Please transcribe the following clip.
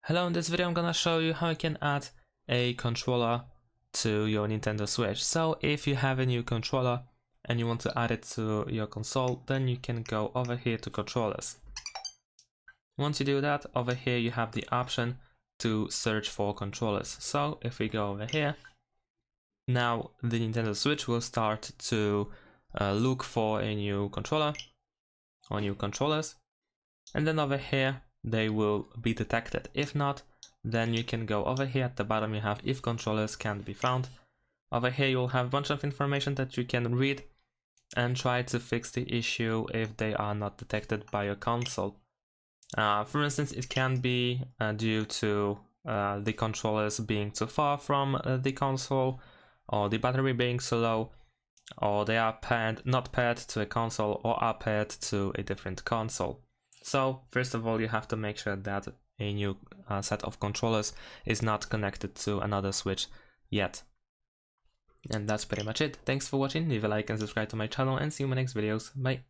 Hello, in this video I'm gonna show you how you can add a controller to your Nintendo Switch. So if you have a new controller and you want to add it to your console, then you can go over here to controllers. Once you do that, over here you have the option to search for controllers. So if we go over here, now the Nintendo Switch will start to look for a new controller or new controllers, and then over here they will be detected. If not, then you can go over here at the bottom. You have if controllers can't be found. Over here you'll have a bunch of information that you can read and try to fix the issue if they are not detected by your console. For instance, it can be due to the controllers being too far from the console, or the battery being so low, or they are not paired to a console, or are paired to a different console. So first of all, you have to make sure that a new set of controllers is not connected to another Switch yet. And that's pretty much it. Thanks for watching, leave a like and subscribe to my channel, and see you in my next videos. Bye!